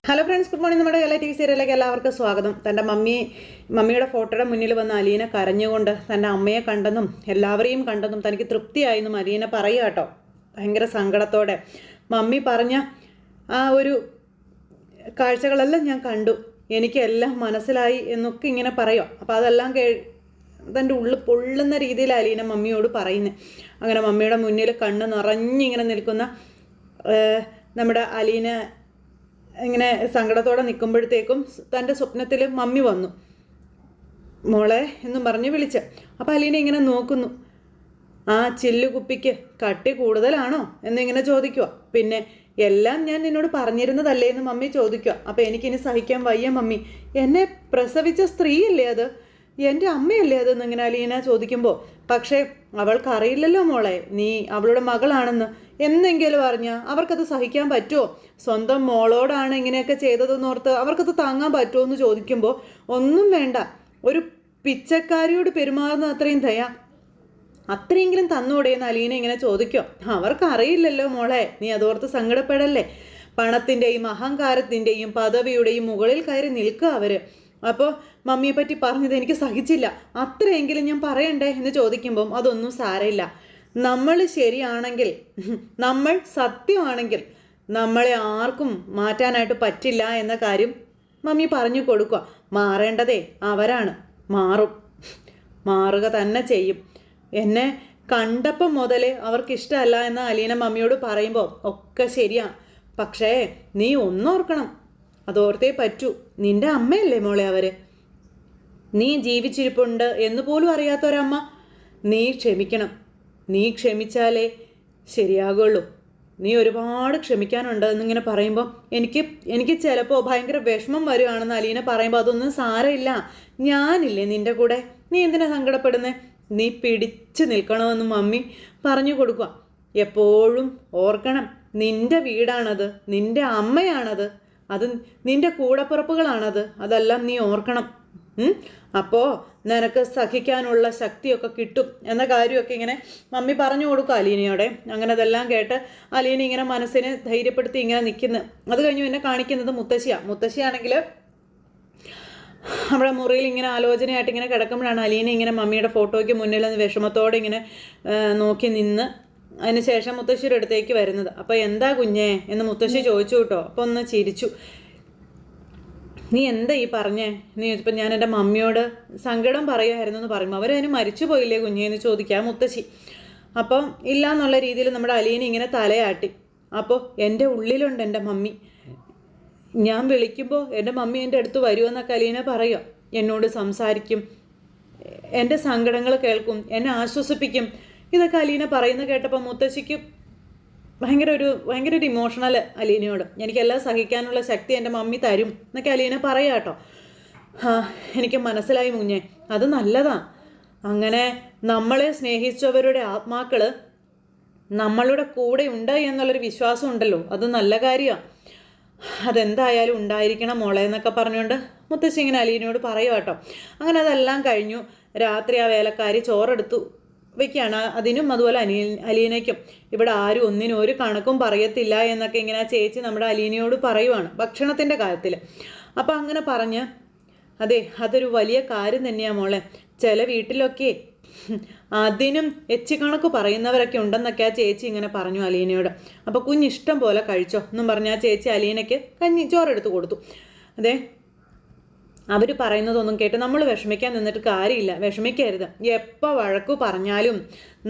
Hello friends, good morning. നമ്മുടെ എല്ലാ T V സീരിയലിലേക്ക് എല്ലാവർക്കും സ്വാഗതം. തൻ്റെ മമ്മിയുടെ ഫോട്ടോയുടെ മുന്നിൽ വന്ന് അലീന കരഞ്ഞുകൊണ്ട് തൻ്റെ അമ്മയെ കണ്ടെന്നും എല്ലാവരെയും കണ്ടെന്നും തനിക്ക് തൃപ്തിയായെന്നും അലീന പറയുക കേട്ടോ. ഭയങ്കര സങ്കടത്തോടെ മമ്മി പറഞ്ഞ ആ ഒരു കാഴ്ചകളെല്ലാം ഞാൻ കണ്ടു, എനിക്കെല്ലാം മനസ്സിലായി എന്നൊക്കെ ഇങ്ങനെ പറയുക. അപ്പോൾ അതെല്ലാം തൻ്റെ ഉള്ളിൽ പൊള്ളുന്ന രീതിയിൽ അലീന മമ്മിയോട് പറയുന്നത്. അങ്ങനെ മമ്മിയുടെ മുന്നിൽ കണ്ണ് നിറഞ്ഞിങ്ങനെ നിൽക്കുന്ന നമ്മുടെ അലീന ഇങ്ങനെ സങ്കടത്തോടെ നിൽക്കുമ്പോഴത്തേക്കും തൻ്റെ സ്വപ്നത്തിൽ മമ്മി വന്നു. മോളെ എന്നും പറഞ്ഞ് വിളിച്ച്. അപ്പോൾ അലീന ഇങ്ങനെ നോക്കുന്നു. ആ ചില്ലുകുപ്പിക്ക് കട്ടി കൂടുതലാണോ എന്നിങ്ങനെ ചോദിക്കുക. പിന്നെ എല്ലാം ഞാൻ നിന്നോട് പറഞ്ഞിരുന്നതല്ലേ എന്ന് മമ്മി ചോദിക്കുക. അപ്പോൾ എനിക്കിനി സഹിക്കാൻ വയ്യ മമ്മി, എന്നെ പ്രസവിച്ച സ്ത്രീയല്ലേ അത്, എൻ്റെ അമ്മയല്ലേ അതെന്ന് ഇങ്ങനെ അലീന ചോദിക്കുമ്പോൾ, പക്ഷേ അവൾക്കറിയില്ലല്ലോ മോളെ നീ അവളുടെ മകളാണെന്ന്. എന്നെങ്കിലും അറിഞ്ഞാൽ അവർക്കത് സഹിക്കാൻ പറ്റുമോ? സ്വന്തം മോളോടാണ് ഇങ്ങനെയൊക്കെ ചെയ്തതെന്നോർത്ത് അവർക്കത് താങ്ങാൻ പറ്റുമോ എന്ന് ചോദിക്കുമ്പോൾ, ഒന്നും വേണ്ട, ഒരു പിച്ചക്കാരിയോട് പെരുമാറുന്ന അത്രയും ദയ അത്രയെങ്കിലും തന്നോടെയെന്ന് അലീന ഇങ്ങനെ ചോദിക്കോ. അവർക്കറിയില്ലല്ലോ മോളെ, നീ അതോർത്ത് സങ്കടപ്പെടല്ലേ. പണത്തിൻ്റെയും അഹങ്കാരത്തിൻ്റെയും പദവിയുടെയും മുകളിൽ കയറി നിൽക്കുക അവർ. അപ്പോൾ മമ്മിയെ പറ്റി പറഞ്ഞത് എനിക്ക് സഹിച്ചില്ല, അത്രയെങ്കിലും ഞാൻ പറയണ്ടേ എന്ന് ചോദിക്കുമ്പം, അതൊന്നും സാരമില്ല, നമ്മൾ ശരിയാണെങ്കിൽ, നമ്മൾ സത്യമാണെങ്കിൽ നമ്മളെ ആർക്കും മാറ്റാനായിട്ട് പറ്റില്ല എന്ന കാര്യം മമ്മി പറഞ്ഞു കൊടുക്കുക. മാറേണ്ടതേ അവരാണ്, മാറുക തന്നെ ചെയ്യും. എന്നെ കണ്ടപ്പം മുതലേ അവർക്കിഷ്ടമല്ല എന്ന് അലീന മമ്മിയോട് പറയുമ്പോൾ ഒക്കെ ശരിയാ, പക്ഷേ നീ ഒന്നോർക്കണം, അതോർത്തേ പറ്റൂ, നിന്റെ അമ്മയല്ലേ മോളെ അവർ. നീ ജീവിച്ചിരിപ്പുണ്ട് എന്ന് പോലും അറിയാത്തൊരമ്മ. നീ ക്ഷമിക്കണം, നീ ക്ഷമിച്ചാലേ ശരിയാകുള്ളൂ. നീ ഒരുപാട് ക്ഷമിക്കാനുണ്ട് എന്നിങ്ങനെ പറയുമ്പോൾ എനിക്ക് ചിലപ്പോൾ ഭയങ്കര വിഷമം വരുവാണെന്ന് അലീന പറയുമ്പോൾ, അതൊന്നും സാരമില്ല, ഞാനില്ലേ നിൻ്റെ കൂടെ, നീ എന്തിനാ സങ്കടപ്പെടുന്നേ, നീ പിടിച്ചു നിൽക്കണമെന്ന് മമ്മി പറഞ്ഞു കൊടുക്കുക. എപ്പോഴും ഓർക്കണം, നിൻ്റെ വീടാണത്, നിൻ്റെ അമ്മയാണത്, അത് നിൻ്റെ കൂടപ്പിറപ്പുകളാണത്, അതെല്ലാം നീ ഓർക്കണം. അപ്പോൾ നിനക്ക് സഹിക്കാനുള്ള ശക്തിയൊക്കെ കിട്ടും എന്ന കാര്യമൊക്കെ ഇങ്ങനെ മമ്മി പറഞ്ഞു കൊടുക്കുക അലീനയോടെ. അങ്ങനെ അതെല്ലാം കേട്ട് അലീന ഇങ്ങനെ മനസ്സിനെ ധൈര്യപ്പെടുത്തി ഇങ്ങനെ നിൽക്കുന്നു. അത് കഴിഞ്ഞ് എന്നെ കാണിക്കുന്നത് മുത്തശ്ശിയാണെങ്കിൽ നമ്മുടെ മുറിയിൽ ഇങ്ങനെ ആലോചനയായിട്ട് ഇങ്ങനെ കിടക്കുമ്പോഴാണ് അലീന ഇങ്ങനെ മമ്മിയുടെ ഫോട്ടോയ്ക്ക് മുന്നിൽ വിഷമത്തോടെ ഇങ്ങനെ നോക്കി നിന്ന് അതിനുശേഷം മുത്തശ്ശിയുടെ അടുത്തേക്ക് വരുന്നത്. അപ്പോൾ എന്താ കുഞ്ഞേ എന്ന് മുത്തശ്ശി ചോദിച്ചു കേട്ടോ. അപ്പോൾ ഒന്ന് ചിരിച്ചു. നീ എന്താ ഈ പറഞ്ഞേ നീ ചോദിച്ചപ്പോൾ, ഞാൻ എൻ്റെ മമ്മിയോട് സങ്കടം പറയുമായിരുന്നു എന്ന് പറയുമ്പോൾ, അവരതിന് മരിച്ചു പോയില്ലേ കുഞ്ഞേ എന്ന് ചോദിക്കാം മുത്തശ്ശി. അപ്പം ഇല്ല എന്നുള്ള രീതിയിൽ നമ്മുടെ അലീന ഇങ്ങനെ തലയാട്ടി. അപ്പോൾ എൻ്റെ ഉള്ളിലുണ്ട് എൻ്റെ മമ്മി, ഞാൻ വിളിക്കുമ്പോൾ എൻ്റെ മമ്മി എൻ്റെ അടുത്ത് വരുമെന്നൊക്കെ അലീന പറയുക. എന്നോട് സംസാരിക്കും, എൻ്റെ സങ്കടങ്ങൾ കേൾക്കും, എന്നെ ആശ്വസിപ്പിക്കും. ഇതൊക്കെ അലീന പറയുന്ന കേട്ടപ്പോൾ മുത്തശ്ശിക്ക് ഭയങ്കര ഒരു ഇമോഷണൽ അലീനയോട്. എനിക്കെല്ലാം സഹിക്കാനുള്ള ശക്തി എൻ്റെ മമ്മി തരും എന്നൊക്കെ അലീന പറയാം കേട്ടോ. എനിക്ക് മനസ്സിലായി കുഞ്ഞേ, അത് നല്ലതാ. അങ്ങനെ നമ്മളെ സ്നേഹിച്ചവരുടെ ആത്മാക്കൾ നമ്മളുടെ കൂടെ ഉണ്ട് എന്നുള്ളൊരു വിശ്വാസം ഉണ്ടല്ലോ, അത് നല്ല കാര്യമാണ്. അതെന്തായാലും ഉണ്ടായിരിക്കണം മോളെ എന്നൊക്കെ പറഞ്ഞുകൊണ്ട് മുത്തശ്ശി ഇങ്ങനെ അലീനയോട് പറയുക കേട്ടോ. അങ്ങനെ അതെല്ലാം കഴിഞ്ഞു. രാത്രി ആ വേലക്കാരി ചോറെടുത്തു വയ്ക്കുകയാണ്. അതിനും അതുപോലെ അലീനയ്ക്കും ഇവിടെ ആരും ഒന്നിനും ഒരു കണക്കും പറയത്തില്ല എന്നൊക്കെ ഇങ്ങനെ ആ ചേച്ചി നമ്മുടെ അലീനയോട് പറയുവാണ് ഭക്ഷണത്തിൻ്റെ കാര്യത്തിൽ. അപ്പോൾ അങ്ങനെ പറഞ്ഞ്, അതെ അതൊരു വലിയ കാര്യം തന്നെയാണ് മോളെ, ചില വീട്ടിലൊക്കെ അതിനും കണക്ക് പറയുന്നവരൊക്കെ ഉണ്ടെന്നൊക്കെ ആ ചേച്ചി ഇങ്ങനെ പറഞ്ഞു അലീനയോട്. അപ്പോൾ കുഞ്ഞിഷ്ടം പോലെ കഴിച്ചോ എന്നും പറഞ്ഞ് ആ ചേച്ചി അലീനയ്ക്ക് ചോറെടുത്ത് കൊടുത്തു. അതെ, അവർ പറയുന്നതൊന്നും കേട്ട് നമ്മൾ വിഷമിക്കാൻ നിന്നിട്ട് കാര്യമില്ല, വിഷമിക്കരുത്. എപ്പോൾ വഴക്കു പറഞ്ഞാലും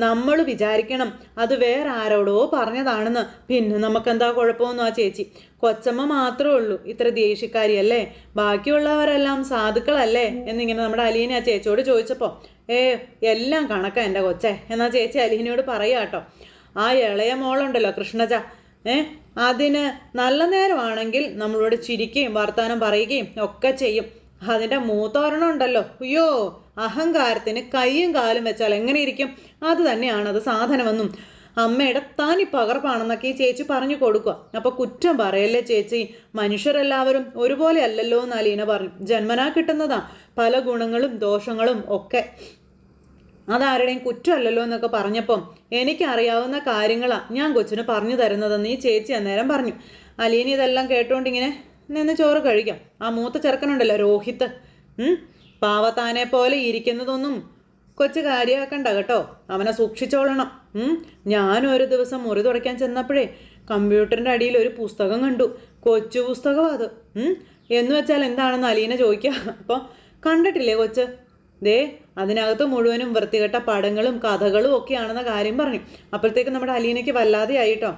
നമ്മൾ വിചാരിക്കണം അത് വേറെ ആരോടോ പറഞ്ഞതാണെന്ന്. പിന്നെ നമുക്കെന്താ കുഴപ്പമൊന്നും ആ ചേച്ചി, കൊച്ചമ്മ മാത്രമേ ഉള്ളൂ ഇത്ര ദേഷ്യക്കാരിയല്ലേ, ബാക്കിയുള്ളവരെല്ലാം സാധുക്കളല്ലേ എന്നിങ്ങനെ നമ്മുടെ അലീന ആ ചേച്ചിയോട് ചോദിച്ചപ്പോൾ, എല്ലാം കണക്കാ എൻ്റെ കൊച്ചേ എന്നാ ചേച്ചി അലീനയോട് പറയുക കേട്ടോ. ആ ഇളയ മോളുണ്ടല്ലോ കൃഷ്ണജ, അതിന് നല്ല നേരമാണെങ്കിൽ നമ്മളോട് ചിരിക്കുകയും വർത്താനം പറയുകയും ഒക്കെ ചെയ്യും. അതിൻ്റെ മൂത്തോരണം ഉണ്ടല്ലോ, അയ്യോ അഹങ്കാരത്തിന് കൈയും കാലും വെച്ചാൽ എങ്ങനെ ഇരിക്കും, അത് തന്നെയാണ് അത് സാധനമെന്നും അമ്മയുടെ താനി പകർപ്പാണെന്നൊക്കെ ഈ ചേച്ചി പറഞ്ഞു കൊടുക്കുക. അപ്പോൾ കുറ്റം പറയല്ലേ ചേച്ചി, മനുഷ്യരെല്ലാവരും ഒരുപോലെ അല്ലല്ലോ എന്ന് അലീന പറഞ്ഞു. ജന്മനാ കിട്ടുന്നതാ പല ഗുണങ്ങളും ദോഷങ്ങളും ഒക്കെ, അതാരുടെയും കുറ്റമല്ലല്ലോ എന്നൊക്കെ പറഞ്ഞപ്പം, എനിക്കറിയാവുന്ന കാര്യങ്ങളാണ് ഞാൻ കൊച്ചിന് പറഞ്ഞു തരുന്നതെന്ന് ഈ ചേച്ചി അന്നേരം പറഞ്ഞു. അലീന ഇതെല്ലാം കേട്ടുകൊണ്ടിങ്ങനെ നിന്ന് ചോറ് കഴിക്കാം. ആ മൂത്ത ചെറുക്കനുണ്ടല്ലോ രോഹിത്ത്, പാവത്താനെ പോലെ ഇരിക്കുന്നതൊന്നും കൊച്ചു കാര്യമാക്കണ്ട കേട്ടോ, അവനെ സൂക്ഷിച്ചോളണം. ഞാനും ഒരു ദിവസം മുറി തുടയ്ക്കാൻ ചെന്നപ്പോഴേ കമ്പ്യൂട്ടറിൻ്റെ അടിയിൽ ഒരു പുസ്തകം കണ്ടു. കൊച്ചു പുസ്തകം അത്. എന്ന് വെച്ചാൽ എന്താണെന്ന് അലീന ചോദിക്കുക. അപ്പോൾ കണ്ടിട്ടില്ലേ കൊച്ച്, ദേ അതിനകത്ത് മുഴുവനും വൃത്തികെട്ട പടങ്ങളും കഥകളും ഒക്കെയാണെന്ന കാര്യം പറഞ്ഞു. അപ്പോഴത്തേക്ക് നമ്മുടെ അലീനയ്ക്ക് വല്ലാതെ ആയിട്ടോ.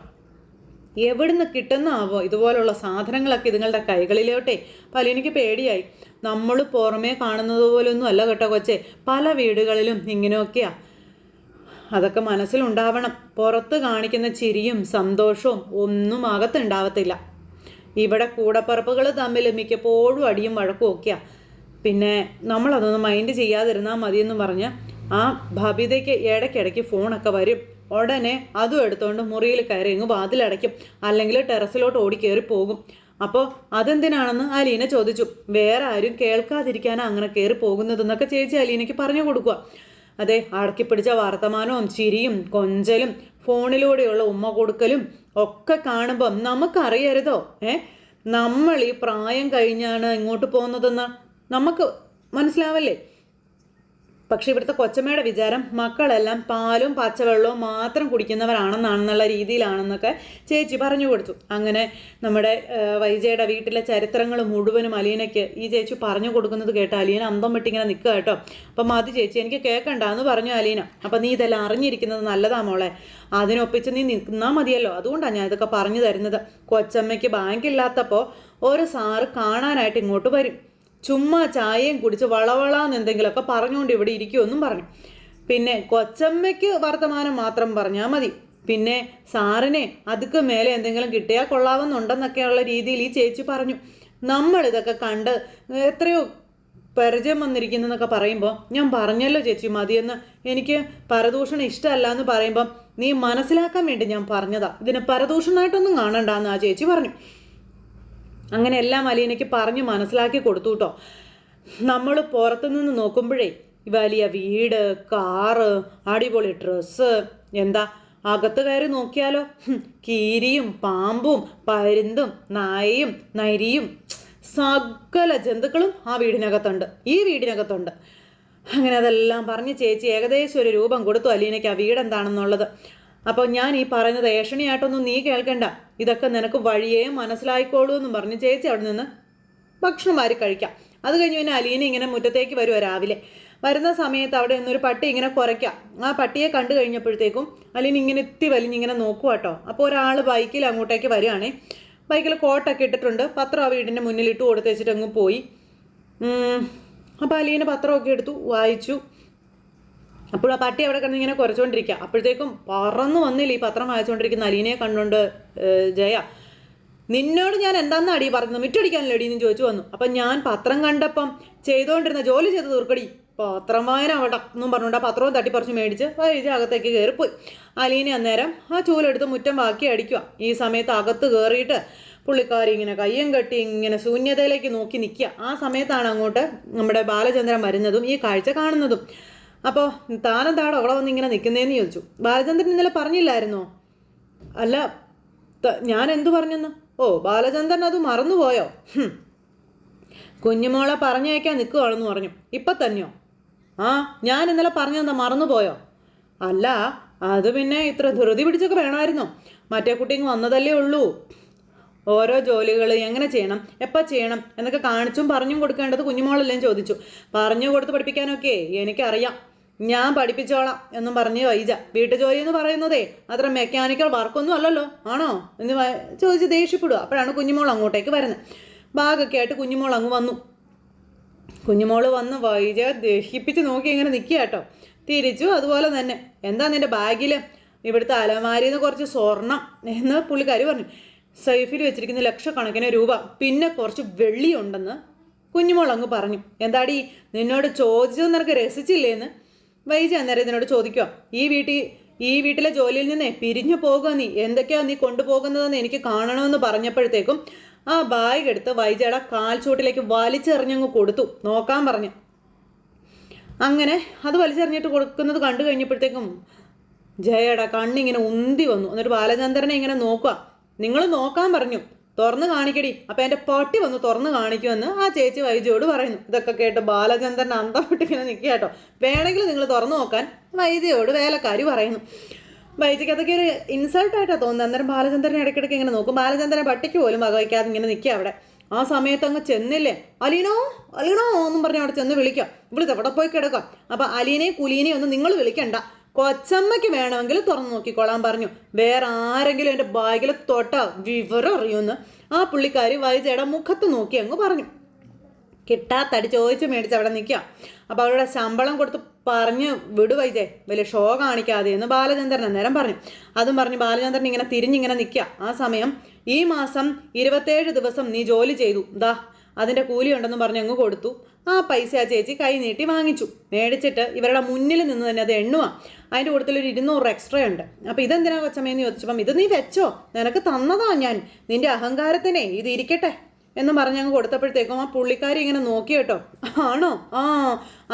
എവിടുന്ന് കിട്ടുന്നാവോ ഇതുപോലുള്ള സാധനങ്ങളൊക്കെ ഇതുങ്ങളുടെ കൈകളിലോട്ടെ. അപ്പം അലീനയ്ക്ക് പേടിയായി. നമ്മൾ പുറമേ കാണുന്നത് പോലൊന്നും അല്ല കേട്ടോ കൊച്ചെ, പല വീടുകളിലും ഇങ്ങനെയൊക്കെയാ. അതൊക്കെ മനസ്സിലുണ്ടാവണം. പുറത്ത് കാണിക്കുന്ന ചിരിയും സന്തോഷവും ഒന്നും അകത്തുണ്ടാവത്തില്ല. ഇവിടെ കൂടപ്പറപ്പുകൾ തമ്മിൽ മിക്കപ്പോഴും അടിയും വഴക്കും ഒക്കെയാ. പിന്നെ നമ്മളതൊന്നും മൈൻഡ് ചെയ്യാതിരുന്നാൽ മതിയെന്ന് പറഞ്ഞ് ആ ഭബിതയ്ക്ക് ഇടയ്ക്കിടയ്ക്ക് ഫോണൊക്കെ വരും. ഉടനെ അതും എടുത്തുകൊണ്ട് മുറിയിൽ കയറി ഇങ്ങ് വാതിലടയ്ക്കും, അല്ലെങ്കിൽ ടെറസിലോട്ട് ഓടി കയറി പോകും. അപ്പോൾ അതെന്തിനാണെന്ന് അലീന ചോദിച്ചു. വേറെ ആരും കേൾക്കാതിരിക്കാനാണ് അങ്ങനെ കയറി പോകുന്നതെന്നൊക്കെ ചേച്ചി അലീനയ്ക്ക് പറഞ്ഞു കൊടുക്കുക. അതെ, അടക്കിപ്പിടിച്ച വർത്തമാനവും ചിരിയും കൊഞ്ചലും ഫോണിലൂടെയുള്ള ഉമ്മ കൊടുക്കലും ഒക്കെ കാണുമ്പം നമുക്കറിയരുതോ നമ്മൾ ഈ പ്രായം കഴിഞ്ഞാണ് ഇങ്ങോട്ട് പോകുന്നതെന്ന് നമുക്ക് മനസ്സിലാവല്ലേ. പക്ഷെ ഇവിടുത്തെ കൊച്ചമ്മയുടെ വിചാരം മക്കളെല്ലാം പാലും പച്ചവെള്ളവും മാത്രം കുടിക്കുന്നവരാണെന്നുള്ള രീതിയിലാണെന്നൊക്കെ ചേച്ചി പറഞ്ഞു കൊടുത്തു. അങ്ങനെ നമ്മുടെ വൈജയുടെ വീട്ടിലെ ചരിത്രങ്ങൾ മുഴുവനും അലീനയ്ക്ക് ഈ ചേച്ചി പറഞ്ഞു കൊടുക്കുന്നത് കേട്ടോ അലീന അന്തം വിട്ടിങ്ങനെ നിൽക്കുക കേട്ടോ. അപ്പം മതി ചേച്ചി, എനിക്ക് കേൾക്കണ്ടെന്ന് പറഞ്ഞു അലീന. അപ്പം നീ ഇതെല്ലാം അറിഞ്ഞിരിക്കുന്നത് നല്ലതാ മോളെ, അതിനൊപ്പിച്ച് നീ നിൽന്നാൽ മതിയല്ലോ, അതുകൊണ്ടാണ് ഞാൻ ഇതൊക്കെ പറഞ്ഞു തരുന്നത്. കൊച്ചമ്മയ്ക്ക് ബാങ്കില്ലാത്തപ്പോൾ ഒരു സാറ് കാണാനായിട്ട് ഇങ്ങോട്ട് വരും. ചുമ്മാ ചായയും കുടിച്ച് വളവളാന്ന് എന്തെങ്കിലുമൊക്കെ പറഞ്ഞുകൊണ്ട് ഇവിടെ ഇരിക്കുമെന്നും പറഞ്ഞു. പിന്നെ കൊച്ചമ്മയ്ക്ക് വർത്തമാനം മാത്രം പറഞ്ഞാൽ മതി. പിന്നെ സാറിനെ അതുക്ക് മേലെ എന്തെങ്കിലും കിട്ടിയാൽ കൊള്ളാവുന്നുണ്ടെന്നൊക്കെയുള്ള രീതിയിൽ ഈ ചേച്ചി പറഞ്ഞു. നമ്മളിതൊക്കെ കണ്ട് എത്രയോ പരിചയം വന്നിരിക്കുന്നതെന്നൊക്കെ പറയുമ്പോൾ ഞാൻ പറഞ്ഞല്ലോ ചേച്ചി മതിയെന്ന്, എനിക്ക് പരദൂഷണം ഇഷ്ടമല്ല എന്ന് പറയുമ്പം നീ മനസ്സിലാക്കാൻ വേണ്ടി ഞാൻ പറഞ്ഞതാ, ഇതിന് പരദൂഷണമായിട്ടൊന്നും കാണണ്ടെന്ന് ആ ചേച്ചി പറഞ്ഞു. അങ്ങനെ എല്ലാം അലീനയ്ക്ക് പറഞ്ഞ് മനസ്സിലാക്കി കൊടുത്തു കേട്ടോ. നമ്മൾ പുറത്തുനിന്ന് നോക്കുമ്പോഴേ വലിയ വീട്, കാറ്, അടിപൊളി ഡ്രസ്സ്, എന്താ അകത്ത് കയറി നോക്കിയാലോ കീരിയും പാമ്പും പരുന്തും നായയും നരിയും സകല ജന്തുക്കളും ആ വീടിനകത്തുണ്ട്, ഈ വീടിനകത്തുണ്ട്. അങ്ങനെ അതെല്ലാം പറഞ്ഞ് ചേച്ചി ഏകദേശം ഒരു രൂപം കൊടുത്തു അലീനയ്ക്ക് ആ വീടെന്താണെന്നുള്ളത്. അപ്പോൾ ഞാൻ ഈ പറയുന്നത് ഏഷണിയായിട്ടൊന്നും നീ കേൾക്കണ്ട, ഇതൊക്കെ നിനക്ക് വഴിയേ മനസ്സിലായിക്കോളൂ എന്നും പറഞ്ഞ് ചേച്ചി അവിടെ നിന്ന് ഭക്ഷണം വാരി കഴിക്കാം. അത് കഴിഞ്ഞ് പിന്നെ അലീന ഇങ്ങനെ മുറ്റത്തേക്ക് വരുക. രാവിലെ വരുന്ന സമയത്ത് അവിടെ നിന്നൊരു പട്ടി ഇങ്ങനെ കുരയ്ക്കാം. ആ പട്ടിയെ കണ്ടു കഴിഞ്ഞപ്പോഴത്തേക്കും അലീന ഇങ്ങനെ എത്തി വലിഞ്ഞിങ്ങനെ നോക്കുക കേട്ടോ. അപ്പോൾ ഒരാൾ ബൈക്കിൽ അങ്ങോട്ടേക്ക് വരികയാണേ. ബൈക്കിൽ കോട്ടൊക്കെ ഇട്ടിട്ടുണ്ട്. പത്രം ആ വീടിൻ്റെ മുന്നിൽ ഇട്ട് കൊടുത്തേച്ചിട്ട് അങ്ങ് പോയി. അപ്പോൾ അലീന പത്രമൊക്കെ എടുത്തു വായിച്ചു. അപ്പോൾ ആ പട്ടി അവിടെ കിടന്ന് ഇങ്ങനെ കുറച്ചുകൊണ്ടിരിക്കുക. അപ്പോഴത്തേക്കും പറന്നു വന്നില്ല ഈ പത്രം വായിച്ചുകൊണ്ടിരിക്കുന്ന അലീനയെ കണ്ടുകൊണ്ട് ജയ, നിന്നോട് ഞാൻ എന്താണെന്ന് അടി പറഞ്ഞത്, മിറ്റടിക്കാനല്ലോ അടി എന്ന് ചോദിച്ചു വന്നു. അപ്പം ഞാൻ പത്രം കണ്ടപ്പം ചെയ്തുകൊണ്ടിരുന്ന ജോലി ചെയ്ത് തീർക്കടി, പത്രം വായന അവിടെ എന്നും പറഞ്ഞുകൊണ്ട് ആ പത്രവും തട്ടിപ്പറിച്ച് മേടിച്ച് വൈജ അകത്തേക്ക് കയറിപ്പോയി. അലീന അന്നേരം ആ ചൂലെടുത്ത് മുറ്റം ബാക്കി അടിക്കുക. ഈ സമയത്ത് അകത്ത് കയറിയിട്ട് പുള്ളിക്കാരി ഇങ്ങനെ കയ്യും കെട്ടി ഇങ്ങനെ ശൂന്യതയിലേക്ക് നോക്കി നിൽക്കുക. ആ സമയത്താണ് അങ്ങോട്ട് നമ്മുടെ ബാലചന്ദ്രൻ വരുന്നതും ഈ കാഴ്ച കാണുന്നതും. അപ്പോൾ താനെന്താടോ അവിടെ വന്ന് ഇങ്ങനെ നിൽക്കുന്നതെന്ന് ചോദിച്ചു. ബാലചന്ദ്രൻ ഇന്നലെ പറഞ്ഞില്ലായിരുന്നോ? അല്ല, ഞാൻ എന്തു പറഞ്ഞെന്ന്? ഓ, ബാലചന്ദ്രൻ അത് മറന്നുപോയോ? കുഞ്ഞുമോളെ പറഞ്ഞയക്കാൻ നിൽക്കുകയാണെന്ന് പറഞ്ഞു. ഇപ്പം തന്നെയോ? ആ, ഞാൻ ഇന്നലെ പറഞ്ഞെന്താ മറന്നുപോയോ? അല്ല, അത് പിന്നെ ഇത്ര ധൃതി പിടിച്ചൊക്കെ വേണമായിരുന്നോ? മറ്റേ കുട്ടി വന്നതല്ലേ ഉള്ളൂ. ഓരോ ജോലികൾ എങ്ങനെ ചെയ്യണം, എപ്പോൾ ചെയ്യണം എന്നൊക്കെ കാണിച്ചും പറഞ്ഞും കൊടുക്കേണ്ടത് കുഞ്ഞുമോളെല്ലാം ചോദിച്ചു. പറഞ്ഞു കൊടുത്ത് പഠിപ്പിക്കാനൊക്കെ എനിക്കറിയാം, ഞാൻ പഠിപ്പിച്ചോളാം എന്നും പറഞ്ഞ് വൈജ. വീട്ടുജോലി എന്ന് പറയുന്നതേ അത്ര മെക്കാനിക്കൽ വർക്കൊന്നും അല്ലല്ലോ, ആണോ എന്ന് ചോദിച്ച് ദേഷ്യപ്പെടുക. അപ്പോഴാണ് കുഞ്ഞുമോൾ അങ്ങോട്ടേക്ക് വരുന്നത്. ബാഗൊക്കെ ആയിട്ട് കുഞ്ഞുമോൾ അങ്ങ് വന്നു. കുഞ്ഞുമോൾ വന്ന് വൈജ ദഹിപ്പിച്ച് നോക്കി ഇങ്ങനെ നിൽക്കുക കേട്ടോ. തിരിച്ചു അതുപോലെ തന്നെ. എന്താ നിൻ്റെ ബാഗിൽ? ഇവിടുത്തെ അലമാരിയിൽ നിന്ന് കുറച്ച് സ്വർണം എന്ന് പുള്ളിക്കാരി പറഞ്ഞു. സൈഫിൽ വെച്ചിരിക്കുന്ന ലക്ഷക്കണക്കിന് രൂപ, പിന്നെ കുറച്ച് വെള്ളിയുണ്ടെന്ന് കുഞ്ഞുമോൾ അങ്ങ് പറഞ്ഞു. എന്താടി നിന്നോട് ചോദിച്ചത് നിനക്ക് രസിച്ചില്ലേന്ന് വൈജ അന്നേരം ഇതിനോട് ചോദിക്കുക. ഈ വീട്ടിലെ ജോലിയിൽ നിന്നേ പിരിഞ്ഞു പോകുക, നീ എന്തൊക്കെയാ നീ കൊണ്ടുപോകുന്നതെന്ന് എനിക്ക് കാണണമെന്ന് പറഞ്ഞപ്പോഴത്തേക്കും ആ ബാഗ് എടുത്ത് വൈജയുടെ കാൽച്ചൂട്ടിലേക്ക് വലിച്ചെറിഞ്ഞങ്ങ് കൊടുത്തു, നോക്കാൻ പറഞ്ഞു. അങ്ങനെ അത് വലിച്ചെറിഞ്ഞിട്ട് കൊടുക്കുന്നത് കണ്ടു കഴിഞ്ഞപ്പോഴത്തേക്കും ജയയുടെ കണ്ണിങ്ങനെ ഉന്തി വന്നു. എന്നിട്ട് ബാലചന്ദ്രനെ ഇങ്ങനെ നോക്കുക. നിങ്ങൾ നോക്കാൻ പറഞ്ഞു, തുറന്ന് കാണിക്കടി, അപ്പം എൻ്റെ പട്ടി വന്ന് തുറന്ന് കാണിക്കുമെന്ന് ആ ചേച്ചി വൈദ്യയോട് പറയുന്നു. ഇതൊക്കെ കേട്ട് ബാലചന്ദ്രൻ അന്തം വിട്ടിങ്ങനെ നിൽക്കുക കേട്ടോ. വേണമെങ്കിൽ നിങ്ങൾ തുറന്നു നോക്കാൻ വൈദ്യയോട് വേലക്കാരി പറയുന്നു. വൈദ്യക്ക് അതൊക്കെ ഒരു ഇൻസൾട്ടായിട്ടാണ് തോന്നുന്നത്. അന്നേരം ബാലചന്ദ്രനെ ഇടയ്ക്കിടയ്ക്ക് ഇങ്ങനെ നോക്കും. ബാലചന്ദ്രനെ പട്ടിക്ക് പോലും വകവയ്ക്കാതെ ഇങ്ങനെ നിൽക്കുക അവിടെ. ആ സമയത്ത് അങ്ങ് ചെന്നില്ലേ, അലീനോ അലീനോ എന്നും പറഞ്ഞ് അവിടെ ചെന്ന് വിളിക്കാം. ഇവിടുത്തെ എവിടെ പോയി കിടക്കാം. അപ്പം അലീനയും കുലീനയും ഒന്നും നിങ്ങൾ വിളിക്കണ്ട, കൊച്ചമ്മയ്ക്ക് വേണമെങ്കിൽ തുറന്നു നോക്കിക്കോളാൻ പറഞ്ഞു. വേറെ ആരെങ്കിലും എൻ്റെ ബാഗിൽ തൊട്ടാ വിവരം അറിയുമെന്ന് ആ പുള്ളിക്കാരി വൈദ്യയുടെ മുഖത്ത് നോക്കി അങ്ങ് പറഞ്ഞു. കിട്ടാത്തടി ചോദിച്ച് മേടിച്ച് അവിടെ നിൽക്കുക. അപ്പോൾ അവരുടെ ശമ്പളം കൊടുത്ത് പറഞ്ഞ് വിടു വൈദ്യേ, വലിയ ഷോ കാണിക്കാതെ എന്ന് ബാലചന്ദ്രൻ അന്നേരം പറഞ്ഞു. അതും പറഞ്ഞ് ബാലചന്ദ്രൻ ഇങ്ങനെ തിരിഞ്ഞിങ്ങനെ നിൽക്കുക. ആ സമയം ഈ മാസം 27 ദിവസം നീ ജോലി ചെയ്തു, ദാ അതിൻ്റെ കൂലി ഉണ്ടെന്ന് പറഞ്ഞ് അങ്ങ് കൊടുത്തു. ആ പൈസ ആ ചേച്ചി കൈ നീട്ടി വാങ്ങിച്ചു. മേടിച്ചിട്ട് ഇവരുടെ മുന്നിൽ നിന്ന് തന്നെ അത് എണ്ണുക. അതിൻ്റെ കൂട്ടത്തിലൊരു 200 എക്സ്ട്രാ ഉണ്ട്. അപ്പം ഇതെന്തിനാ കൊച്ചമ്മയെന്ന് ചോദിച്ചപ്പം ഇത് നീ വെച്ചോ, നിനക്ക് തന്നതാ ഞാൻ, നിന്റെ അഹങ്കാരത്തിനെ ഇത് ഇരിക്കട്ടെ എന്ന് പറഞ്ഞ് അങ്ങ് കൊടുത്തപ്പോഴത്തേക്കും ആ പുള്ളിക്കാരി ഇങ്ങനെ നോക്കി കേട്ടോ. ആണോ, ആ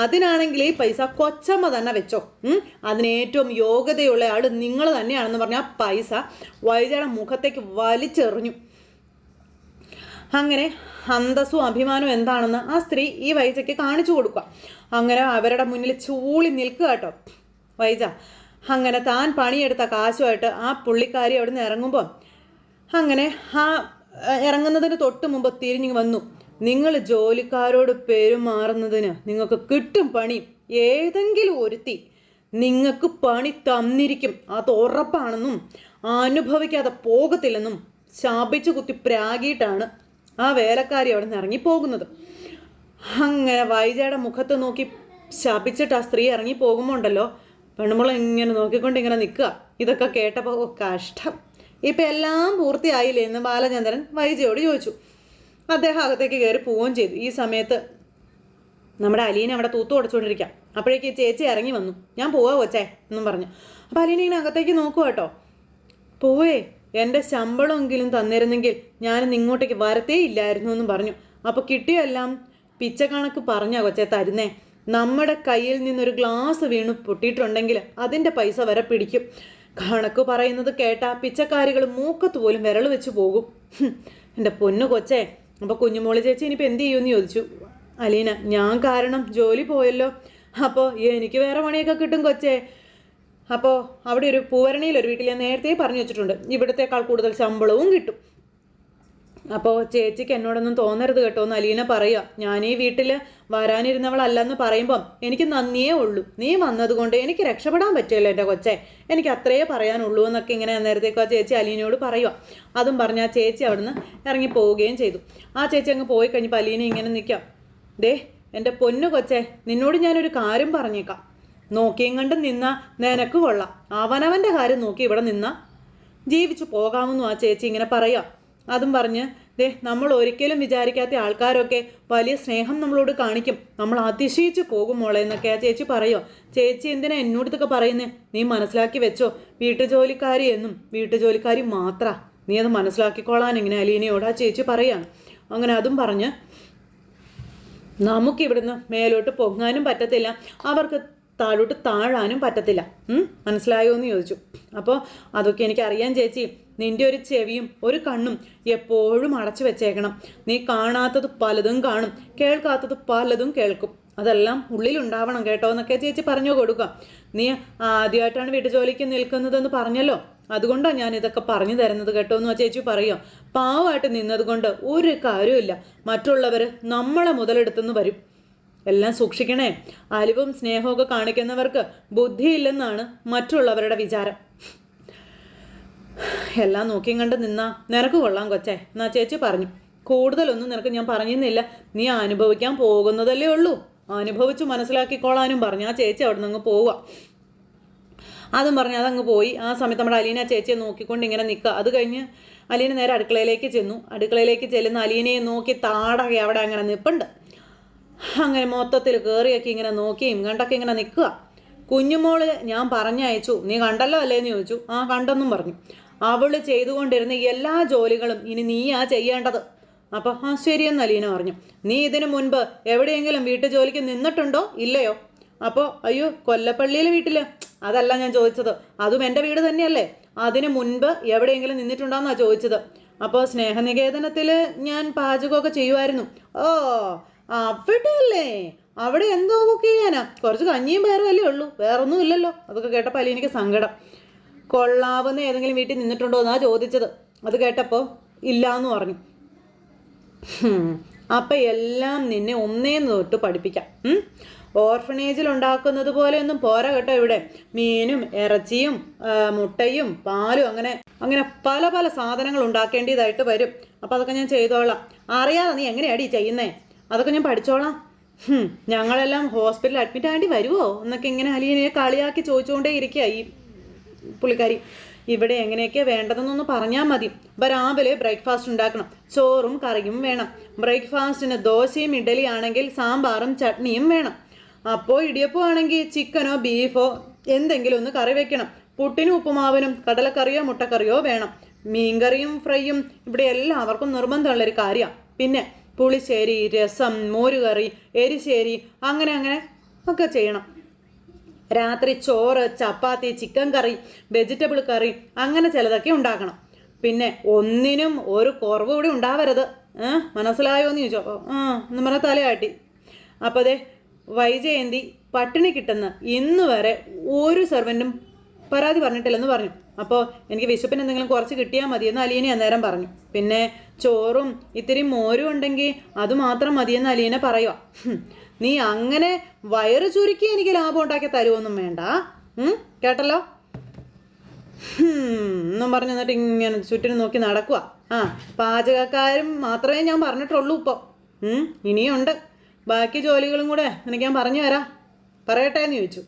അതിനാണെങ്കിൽ ഈ പൈസ കൊച്ചമ്മ തന്നെ വെച്ചോ, അതിന് ഏറ്റവും യോഗ്യതയുള്ള ആൾ നിങ്ങൾ തന്നെയാണെന്ന് പറഞ്ഞ ആ പൈസ വൈദ്യയുടെ മുഖത്തേക്ക് വലിച്ചെറിഞ്ഞു. അങ്ങനെ അന്തസ്സും അഭിമാനവും എന്താണെന്ന് ആ സ്ത്രീ ഈ വൈദ്യയ്ക്ക് കാണിച്ചു കൊടുക്കുക. അങ്ങനെ അവരുടെ മുന്നിൽ ചൂളി നിൽക്കുക കേട്ടോ വൈദ്യ. അങ്ങനെ താൻ പണിയെടുത്ത കാശുമായിട്ട് ആ പുള്ളിക്കാരി അവിടെ നിന്ന് ഇറങ്ങുമ്പോൾ അങ്ങനെ ആ ഇറങ്ങുന്നതിന് തൊട്ട് മുമ്പ് തിരിഞ്ഞു വന്നു. നിങ്ങൾ ജോലിക്കാരോട് പെരുമാറുന്നതിന് നിങ്ങൾക്ക് കിട്ടും പണി, ഏതെങ്കിലും ഒരുത്തി നിങ്ങൾക്ക് പണി തന്നിരിക്കും, അത് ഉറപ്പാണെന്നും അനുഭവിക്കാതെ പോകത്തില്ലെന്നും ശാപിച്ചു കുത്തി പ്രാഗിയിട്ടാണ് ആ വേലക്കാരി അവിടെ നിന്ന് ഇറങ്ങിപ്പോകുന്നത്. അങ്ങനെ വൈദ്യയുടെ മുഖത്ത് നോക്കി ശപിച്ചിട്ട് ആ സ്ത്രീ ഇറങ്ങി പോകുമ്പോൾ ഉണ്ടല്ലോ, പെണ്ണുമ്പോൾ ഇങ്ങനെ നോക്കിക്കൊണ്ട് ഇങ്ങനെ നിൽക്കുക. ഇതൊക്കെ കേട്ടപ്പോൾ കഷ്ടം, ഇപ്പം എല്ലാം പൂർത്തിയായില്ലേ എന്ന് ബാലചന്ദ്രൻ വൈദ്യയോട് ചോദിച്ചു. അദ്ദേഹം അകത്തേക്ക് കയറി പോവുകയും ചെയ്തു. ഈ സമയത്ത് നമ്മുടെ അലീന അവിടെ തൂത്തു ഉടച്ചുകൊണ്ടിരിക്കാം. അപ്പോഴേക്ക് ചേച്ചി ഇറങ്ങി വന്നു. ഞാൻ പോവാ കൊച്ചേ എന്നും പറഞ്ഞു. അപ്പോൾ അലീന ഇങ്ങനെ അകത്തേക്ക് നോക്കുക കേട്ടോ. പോവേ, എൻ്റെ ശമ്പളമെങ്കിലും തന്നിരുന്നെങ്കിൽ ഞാനിന്ന് ഇങ്ങോട്ടേക്ക് വരത്തേ ഇല്ലായിരുന്നു എന്നും പറഞ്ഞു. അപ്പോൾ കിട്ടിയെല്ലാം പിച്ചക്കണക്ക് പറഞ്ഞാ കൊച്ചേ തരുന്നേ. നമ്മുടെ കയ്യിൽ നിന്നൊരു ഗ്ലാസ് വീണ് പൊട്ടിയിട്ടുണ്ടെങ്കിൽ അതിൻ്റെ പൈസ വരെ പിടിക്കും. കണക്ക് പറയുന്നത് കേട്ടാ പിച്ചക്കാരികൾ മൂക്കത്ത് പോലും വിരൽ വെച്ച് പോകും. എൻ്റെ പൊന്നു കൊച്ചേ. അപ്പോൾ കുഞ്ഞുമോളി ചേച്ചി ഇനിയിപ്പോൾ എന്ത് ചെയ്യുമെന്ന് ചോദിച്ചു അലീന. ഞാൻ കാരണം ജോലി പോയല്ലോ, അപ്പോൾ എനിക്ക് വേറെ പണിയൊക്കെ കിട്ടും കൊച്ചേ. അപ്പോൾ അവിടെ ഒരു പൂവരണിയിലൊരു വീട്ടിൽ ഞാൻ നേരത്തെ പറഞ്ഞു വെച്ചിട്ടുണ്ട്, ഇവിടത്തേക്കാൾ കൂടുതൽ ശമ്പളവും കിട്ടും. അപ്പോൾ ചേച്ചിക്ക് എന്നോടൊന്നും തോന്നരുത് കേട്ടോ എന്ന് അലീന പറയുക. ഞാൻ ഈ വീട്ടിൽ വരാനിരുന്നവളല്ലെന്ന് പറയുമ്പം എനിക്ക് നന്ദിയേ ഉള്ളൂ. നീ വന്നതുകൊണ്ട് എനിക്ക് രക്ഷപ്പെടാൻ പറ്റിയല്ലോ എൻ്റെ കൊച്ചേ, എനിക്ക് അത്രയേ പറയാനുള്ളൂ എന്നൊക്കെ ഇങ്ങനെ നേരത്തേക്ക് ആ ചേച്ചി അലീനയോട് പറയുക. അതും പറഞ്ഞ് ആ ചേച്ചി അവിടുന്ന് ഇറങ്ങി പോവുകയും ചെയ്തു. ആ ചേച്ചി അങ്ങ് പോയി കഴിഞ്ഞപ്പോൾ അലീന ഇങ്ങനെ നിൽക്കാം. ദേ എൻ്റെ പൊന്നു കൊച്ചേ, നിന്നോട് ഞാനൊരു കാര്യം പറഞ്ഞേക്കാം. നോക്കിയും കണ്ടും നിന്നാ നിനക്ക് കൊള്ളാം, അവനവൻ്റെ കാര്യം നോക്കി ഇവിടെ നിന്നാ ജീവിച്ചു പോകാമെന്നും ആ ചേച്ചി ഇങ്ങനെ പറയാം. അതും പറഞ്ഞ് ദേ നമ്മൾ ഒരിക്കലും വിചാരിക്കാത്ത ആൾക്കാരൊക്കെ വലിയ സ്നേഹം നമ്മളോട് കാണിക്കും, നമ്മൾ അതിശയിച്ച് പോകും മോളെ എന്നൊക്കെ ആ ചേച്ചി പറയുമോ. ചേച്ചി എന്തിനാ എന്നോട് ഇതൊക്കെ പറയുന്നേ? നീ മനസ്സിലാക്കി വെച്ചോ, വീട്ടുജോലിക്കാരി എന്നും വീട്ടുജോലിക്കാരി മാത്ര, നീ അത് മനസ്സിലാക്കിക്കോളാൻ ഇങ്ങനെ അലീനയോട് ആ ചേച്ചി പറയാണ്. അങ്ങനെ അതും പറഞ്ഞ് നമുക്കിവിടുന്ന് മേലോട്ട് പൊങ്ങാനും പറ്റത്തില്ല, അവർക്ക് താഴോട്ട് താഴാനും പറ്റത്തില്ല. മനസ്സിലായോ എന്ന് ചോദിച്ചു. അപ്പോൾ അതൊക്കെ എനിക്കറിയാം ചേച്ചി, നിൻ്റെ ഒരു ചെവിയും ഒരു കണ്ണും എപ്പോഴും അടച്ചു വെച്ചേക്കണം. നീ കാണാത്തത് പലതും കാണും, കേൾക്കാത്തത് പലതും കേൾക്കും, അതെല്ലാം ഉള്ളിലുണ്ടാവണം കേട്ടോ എന്നൊക്കെ ചേച്ചി പറഞ്ഞു കൊടുക്കുക. നീ ആദ്യമായിട്ടാണ് വീട്ടുജോലിക്ക് നിൽക്കുന്നതെന്ന് പറഞ്ഞല്ലോ, അതുകൊണ്ടാണ് ഞാൻ ഇതൊക്കെ പറഞ്ഞു തരുന്നത് കേട്ടോ എന്ന് ചേച്ചി പറയുക. പാവമായിട്ട് നിന്നതുകൊണ്ട് ഒരു കാര്യമില്ല, മറ്റുള്ളവർ നമ്മളെ മുതലെടുത്തെന്ന് വരും. എല്ലാം സൂക്ഷിക്കണേ. അലിവും സ്നേഹമൊക്കെ കാണിക്കുന്നവർക്ക് ബുദ്ധിയില്ലെന്നാണ് മറ്റുള്ളവരുടെ വിചാരം. എല്ലാം നോക്കിയും കണ്ട് നിന്നാ നിനക്ക് കൊള്ളാം കൊച്ചേ എന്നാ ചേച്ചി പറഞ്ഞു. കൂടുതലൊന്നും നിനക്ക് ഞാൻ പറഞ്ഞിരുന്നില്ല, നീ അനുഭവിക്കാൻ പോകുന്നതല്ലേ ഉള്ളൂ, അനുഭവിച്ച് മനസ്സിലാക്കിക്കോളാനും പറഞ്ഞു ആ ചേച്ചി അവിടെ നിന്ന് അങ്ങ് പോവുക. അതും പറഞ്ഞ് അതങ്ങ് പോയി. ആ സമയത്ത് നമ്മുടെ അലീന ചേച്ചിയെ നോക്കിക്കൊണ്ട് ഇങ്ങനെ നിൽക്കുക. അത് കഴിഞ്ഞ് അലീന നേരെ അടുക്കളയിലേക്ക് ചെന്നു. അടുക്കളയിലേക്ക് ചെല്ലുന്ന അലീനയെ നോക്കി താടകെ അവിടെ അങ്ങനെ നിൽപ്പുണ്ട്. അങ്ങനെ മൊത്തത്തിൽ കയറിയൊക്കെ ഇങ്ങനെ നോക്കിയും കണ്ടൊക്കെ ഇങ്ങനെ നിൽക്കുക. കുഞ്ഞുമോള് ഞാൻ പറഞ്ഞയച്ചു, നീ കണ്ടല്ലോ അല്ലേന്ന് ചോദിച്ചു. ആ കണ്ടെന്നും പറഞ്ഞു. അവള് ചെയ്തുകൊണ്ടിരുന്ന എല്ലാ ജോലികളും ഇനി നീയാ ചെയ്യേണ്ടത്. അപ്പം ആ ശരിയെന്ന് അലീന പറഞ്ഞു. നീ ഇതിനു മുൻപ് എവിടെയെങ്കിലും വീട്ടു ജോലിക്ക് നിന്നിട്ടുണ്ടോ ഇല്ലയോ? അപ്പോൾ അയ്യോ കൊല്ലപ്പള്ളിയിലെ വീട്ടിൽ, അതല്ല ഞാൻ ചോദിച്ചത്, അതും എൻ്റെ വീട് തന്നെയല്ലേ, അതിനു മുൻപ് എവിടെയെങ്കിലും നിന്നിട്ടുണ്ടോന്നാണ് ചോദിച്ചത്. അപ്പോൾ സ്നേഹനികേതനത്തിൽ ഞാൻ പാചകമൊക്കെ ചെയ്യുമായിരുന്നു. ഓ അവിടെയല്ലേ, അവിടെ എന്തോ കുക്ക് ചെയ്യാനാ, കുറച്ച് കഞ്ഞിയും പയറും അല്ലേ ഉള്ളൂ, വേറൊന്നും ഇല്ലല്ലോ. അതൊക്കെ കേട്ടപ്പോൾ അലീനയ്ക്ക് സങ്കടം. കൊള്ളാവുന്ന ഏതെങ്കിലും വീട്ടിൽ നിന്നിട്ടുണ്ടോ എന്നാ ചോദിച്ചത്. അത് കേട്ടപ്പോൾ ഇല്ലാന്ന് പറഞ്ഞു. അപ്പം എല്ലാം നിന്നെ ഒന്നേന്ന് തൊട്ട് പഠിപ്പിക്കാം. ഓർഫനേജിൽ ഉണ്ടാക്കുന്നത് പോലെയൊന്നും പോരാ കേട്ടോ. ഇവിടെ മീനും ഇറച്ചിയും മുട്ടയും പാലും അങ്ങനെ അങ്ങനെ പല പല സാധനങ്ങൾ ഉണ്ടാക്കേണ്ടതായിട്ട് വരും. അപ്പം അതൊക്കെ ഞാൻ ചെയ്തോളാം. അറിയാതെ നീ എങ്ങനെയാടി ചെയ്യുന്നേ? അതൊക്കെ ഞാൻ പഠിച്ചോളാം. ഞങ്ങളെല്ലാം ഹോസ്പിറ്റലിൽ അഡ്മിറ്റ് ആകേണ്ടി വരുമോ എന്നൊക്കെ ഇങ്ങനെ അലീനയെ കളിയാക്കി ചോദിച്ചുകൊണ്ടേ ഇരിക്കുക ഈ പുള്ളിക്കാരി. ഇവിടെ എങ്ങനെയൊക്കെ വേണ്ടതെന്നൊന്ന് പറഞ്ഞാൽ മതി. അപ്പം രാവിലെ ബ്രേക്ക്ഫാസ്റ്റ് ഉണ്ടാക്കണം. ചോറും കറിയും വേണം. ബ്രേക്ക്ഫാസ്റ്റിന് ദോശയും ഇഡലി ആണെങ്കിൽ സാമ്പാറും ചട്നിയും വേണം. അപ്പോൾ ഇടിയപ്പം ആണെങ്കിൽ ചിക്കനോ ബീഫോ എന്തെങ്കിലും ഒന്ന് കറി വെക്കണം. പുട്ടിനും ഉപ്പുമാവിനും കടലക്കറിയോ മുട്ടക്കറിയോ വേണം. മീൻകറിയും ഫ്രൈയും ഇവിടെ എല്ലാവർക്കും നിർബന്ധമുള്ളൊരു കാര്യമാണ്. പിന്നെ പുളിശ്ശേരി, രസം, മോരുകറി, എരിശ്ശേരി അങ്ങനെ അങ്ങനെ ഒക്കെ ചെയ്യണം. രാത്രി ചോറ്, ചപ്പാത്തി, ചിക്കൻ കറി, വെജിറ്റബിൾ കറി അങ്ങനെ ചിലതൊക്കെ ഉണ്ടാക്കണം. പിന്നെ ഒന്നിനും ഒരു കുറവ് കൂടി ഉണ്ടാവരുത്. മനസ്സിലായോ എന്ന് ചോദിച്ചോ? എന്ന് പറഞ്ഞ തലയാട്ടി. അപ്പോൾ അതെ വൈജയന്തി പട്ടിണി കിട്ടുന്ന ഇന്ന് വരെ ഒരു സെർവൻറ്റും പരാതി പറഞ്ഞിട്ടില്ലെന്ന് പറഞ്ഞു. അപ്പോൾ എനിക്ക് വിശപ്പിന് എന്തെങ്കിലും കുറച്ച് കിട്ടിയാൽ മതിയെന്ന് അലീന അന്നേരം പറഞ്ഞു. പിന്നെ ചോറും ഇത്തിരി മോരും ഉണ്ടെങ്കിൽ അതുമാത്രം മതിയെന്ന് അലീന പറയുക. നീ അങ്ങനെ വയറ് ചുരുക്കി എനിക്ക് ലാഭം ഉണ്ടാക്കി തരുമൊന്നും വേണ്ട, കേട്ടല്ലോ എന്നും പറഞ്ഞു. എന്നിട്ട് ഇങ്ങനെ ചുറ്റിനും നോക്കി നടക്കുക. പാചകക്കാരും മാത്രമേ ഞാൻ പറഞ്ഞിട്ടുള്ളൂ ഇപ്പോൾ. ഇനിയുണ്ട് ബാക്കി ജോലികളും കൂടെ നിനക്ക് ഞാൻ പറഞ്ഞു തരാം. പറയട്ടെ എന്ന് ചോദിച്ചു.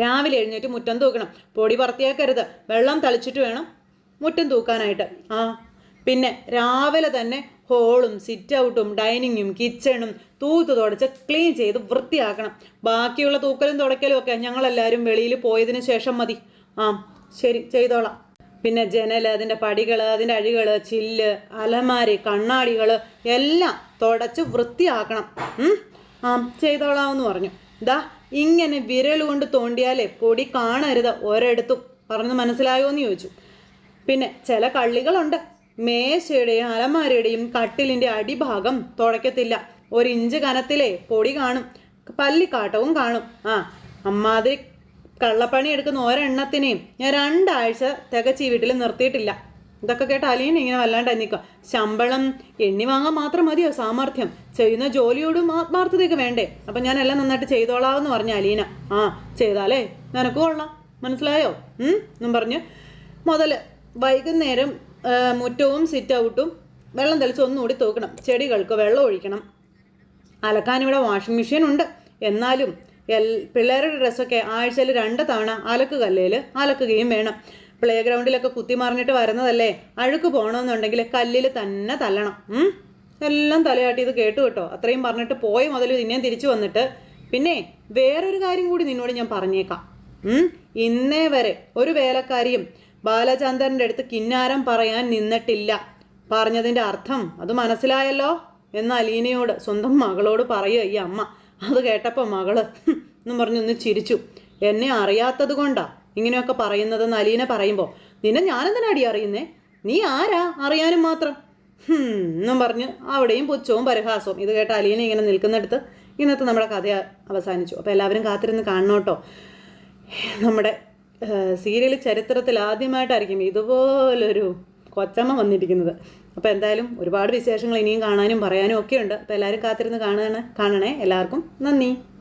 രാവിലെ എഴുന്നേറ്റ് മുറ്റം തൂക്കണം. പൊടി പറത്തിയേക്കരുത്. വെള്ളം തളിച്ചിട്ട് വേണം മുറ്റം തൂക്കാനായിട്ട്. പിന്നെ രാവിലെ തന്നെ ഹോളും സിറ്റ് ഔട്ടും ഡൈനിങ്ങും കിച്ചണും തുടച്ച് ക്ലീൻ ചെയ്ത് വൃത്തിയാക്കണം. ബാക്കിയുള്ള തൂക്കലും തുടയ്ക്കലും ഒക്കെ ഞങ്ങളെല്ലാവരും വെളിയിൽ പോയതിന് ശേഷം മതി. ശരി, ചെയ്തോളാം. പിന്നെ ജനൽ, അതിൻ്റെ പടികൾ, അതിൻ്റെ അഴികൾ, ചില്ല്, അലമാരി, കണ്ണാടികൾ എല്ലാം തുടച്ച് വൃത്തിയാക്കണം. ചെയ്തോളാമെന്ന് പറഞ്ഞു. ഇങ്ങനെ വിരൽ കൊണ്ട് തോണ്ടിയാലേ പൊടി കാണരുത് ഒരിടത്തും. പറഞ്ഞ് മനസ്സിലായോ എന്ന് ചോദിച്ചു. പിന്നെ ചില കള്ളികളുണ്ട്. മേശയുടെയും അലമാരയുടെയും കട്ടിലിൻ്റെ അടിഭാഗം തുടയ്ക്കത്തില്ല. 1 ഇഞ്ച് കനത്തിലേ പൊടി കാണും, പല്ലിക്കാട്ടവും കാണും. അമ്മാതിരി കള്ളപ്പണി എടുക്കുന്ന ഒരെണ്ണത്തിനെയും ഞാൻ 2 ആഴ്ച തികച്ച് ഈ വീട്ടിൽ നിർത്തിയിട്ടില്ല. ഇതൊക്കെ കേട്ട് അലീന ഇങ്ങനെ വല്ലാണ്ടായി നിൽക്കുക. ശമ്പളം എണ്ണി വാങ്ങാൻ മാത്രം മതിയോ സാമർഥ്യം? ചെയ്യുന്ന ജോലിയോടും ആത്മാർത്ഥതയൊക്കെ വേണ്ടേ? അപ്പം ഞാൻ എല്ലാം നന്നായിട്ട് ചെയ്തോളാമെന്ന് പറഞ്ഞ അലീന. ചെയ്താലേ നിനക്ക് കൊള്ളാം, മനസ്സിലായോ എന്നും പറഞ്ഞ് മുതൽ വൈകുന്നേരം മുറ്റവും സിറ്റ് ഔട്ടും വെള്ളം തെളിച്ച് ഒന്നുകൂടി തൂക്കണം. ചെടികൾക്ക് വെള്ളം ഒഴിക്കണം. അലക്കാനിവിടെ വാഷിംഗ് മെഷീൻ ഉണ്ട്. എന്നാലും പിള്ളേരുടെ ഡ്രസ്സൊക്കെ ആഴ്ചയിൽ 2 തവണ അലക്ക് കല്ലിൽ അലക്കുകയും വേണം. പ്ലേ ഗ്രൗണ്ടിലൊക്കെ കുത്തിമറിഞ്ഞിട്ട് വരുന്നതല്ലേ, അഴുക്ക് പോകണമെന്നുണ്ടെങ്കിൽ കല്ലിൽ തന്നെ തല്ലണം. എല്ലാം തലയാട്ടി ഇത് കേട്ടു കേട്ടോ. അത്രയും പറഞ്ഞിട്ട് പോയി മുതൽ നിന്നെ തിരിച്ചു വന്നിട്ട് പിന്നെ വേറൊരു കാര്യം കൂടി നിന്നോട് ഞാൻ പറഞ്ഞേക്കാം. ഇന്നേ വരെ ഒരു വേലക്കാരിയും ബാലചന്ദ്രൻ്റെ അടുത്ത് കിന്നാരം പറയാൻ നിന്നിട്ടില്ല. പറഞ്ഞതിൻ്റെ അർത്ഥം അത് മനസ്സിലായല്ലോ എന്ന് അലീനയോട്, സ്വന്തം മകളോട് പറയുക ഈ അമ്മ. അത് കേട്ടപ്പോൾ മകള് എന്നും പറഞ്ഞൊന്ന് ചിരിച്ചു. എന്നെ അറിയാത്തത് കൊണ്ടാ ഇങ്ങനെയൊക്കെ പറയുന്നതെന്ന് അലീന പറയുമ്പോൾ, നിന്നെ ഞാനെന്തിനാടി അറിയുന്നേ? നീ ആരാ അറിയാനും മാത്രം എന്നും പറഞ്ഞ് അവിടെയും പുച്ഛവും പരിഹാസവും. ഇത് കേട്ട അലീന ഇങ്ങനെ നിൽക്കുന്നിടത്ത് ഇന്നത്തെ നമ്മുടെ കഥ അവസാനിച്ചു. അപ്പോൾ എല്ലാവരും കാത്തിരുന്ന് കാണണം കേട്ടോ. നമ്മുടെ സീരിയൽ ചരിത്രത്തിൽ ആദ്യമായിട്ടായിരിക്കും ഇതുപോലൊരു കൊച്ചമ്മ വന്നിരിക്കുന്നത്. അപ്പോൾ എന്തായാലും ഒരുപാട് വിശേഷങ്ങൾ ഇനിയും കാണാനും പറയാനും ഒക്കെ ഉണ്ട്. അപ്പോൾ എല്ലാവരും കാത്തിരുന്ന് കാണണേ. എല്ലാവർക്കും നന്ദി.